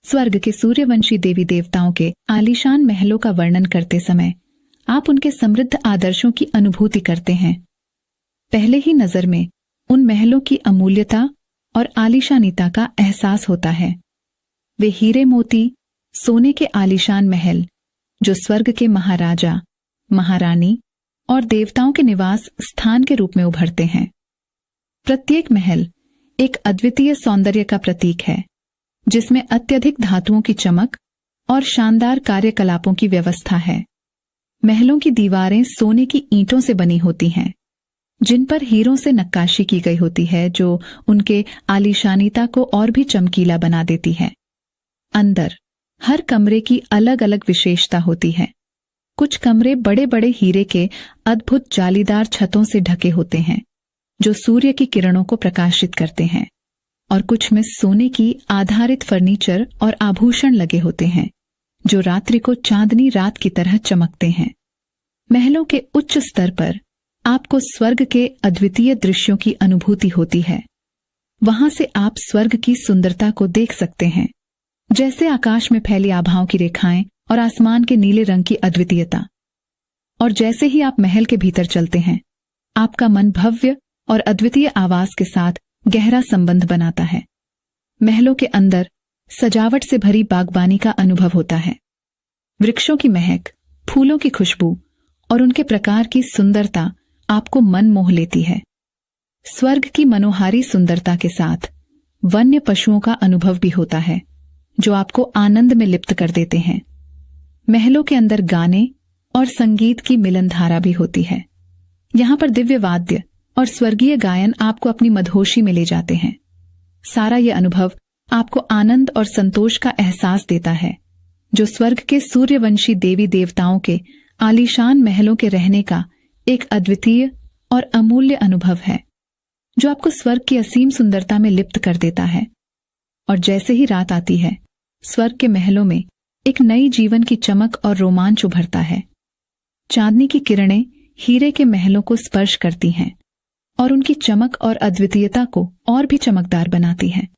स्वर्ग के सूर्यवंशी देवी देवताओं के आलीशान महलों का वर्णन करते समय आप उनके समृद्ध आदर्शों की अनुभूति करते हैं। पहले ही नजर में उन महलों की अमूल्यता और आलीशानिता का एहसास होता है। वे हीरे मोती, सोने के आलीशान महल जो स्वर्ग के महाराजा, महारानी और देवताओं के निवास स्थान के रूप में उभरते हैं। प्रत्येक महल एक अद्वितीय सौंदर्य का प्रतीक है, जिसमें अत्यधिक धातुओं की चमक और शानदार कार्यकलापों की व्यवस्था है। महलों की दीवारें सोने की ईंटों से बनी होती हैं, जिन पर हीरों से नक्काशी की गई होती है, जो उनके आलीशानिता को और भी चमकीला बना देती है। अंदर हर कमरे की अलग अलग विशेषता होती है। कुछ कमरे बड़े बड़े हीरे के अद्भुत जालीदार छतों से ढके होते हैं, जो सूर्य की किरणों को प्रकाशित करते हैं, और कुछ में सोने की आधारित फर्नीचर और आभूषण लगे होते हैं, जो रात्रि को चांदनी रात की तरह चमकते हैं। महलों के उच्च स्तर पर आपको स्वर्ग के अद्वितीय दृश्यों की अनुभूति होती है। वहां से आप स्वर्ग की सुंदरता को देख सकते हैं, जैसे आकाश में फैली आभाओं की रेखाएं और आसमान के नीले रंग की अद्वितीयता। और जैसे ही आप महल के भीतर चलते हैं, आपका मन भव्य और अद्वितीय आवाज के साथ गहरा संबंध बनाता है। महलों के अंदर सजावट से भरी बागबानी का अनुभव होता है। वृक्षों की महक, फूलों की खुशबू और उनके प्रकार की सुंदरता आपको मन मोह लेती है। स्वर्ग की मनोहारी सुंदरता के साथ वन्य पशुओं का अनुभव भी होता है, जो आपको आनंद में लिप्त कर देते हैं। महलों के अंदर गाने और संगीत की मिलनधारा भी होती है। यहाँ पर दिव्य वाद्य और स्वर्गीय गायन आपको अपनी मदहोशी में ले जाते हैं। सारा यह अनुभव आपको आनंद और संतोष का एहसास देता है, जो स्वर्ग के सूर्यवंशी देवी देवताओं के आलीशान महलों के रहने का एक अद्वितीय और अमूल्य अनुभव है, जो आपको स्वर्ग की असीम सुंदरता में लिप्त कर देता है। और जैसे ही रात आती है, स्वर्ग के महलों में एक नई जीवन की चमक और रोमांच उभरता है। चांदनी की किरणें हीरे के महलों को स्पर्श करती हैं और उनकी चमक और अद्वितीयता को और भी चमकदार बनाती हैं।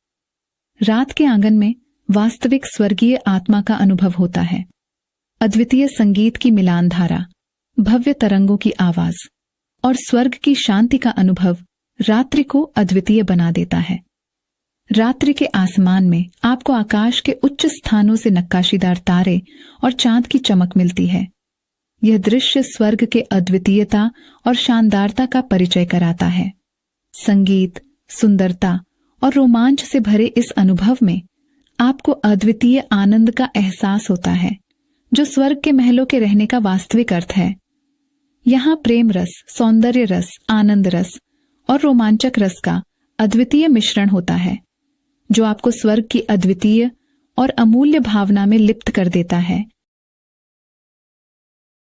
रात के आंगन में वास्तविक स्वर्गीय आत्मा का अनुभव होता है। अद्वितीय संगीत की मिलान धारा, भव्य तरंगों की आवाज और स्वर्ग की शांति का अनुभव रात्रि को अद्वितीय बना देता है। रात्रि के आसमान में आपको आकाश के उच्च स्थानों से नक्काशीदार तारे और चांद की चमक मिलती है। यह दृश्य स्वर्ग के अद्वितीयता और शानदारता का परिचय कराता है। संगीत, सुंदरता और रोमांच से भरे इस अनुभव में आपको अद्वितीय आनंद का एहसास होता है, जो स्वर्ग के महलों के रहने का वास्तविक अर्थ है। यहाँ प्रेम रस, सौंदर्य रस, आनंद रस और रोमांचक रस का अद्वितीय मिश्रण होता है, जो आपको स्वर्ग की अद्वितीय और अमूल्य भावना में लिप्त कर देता है,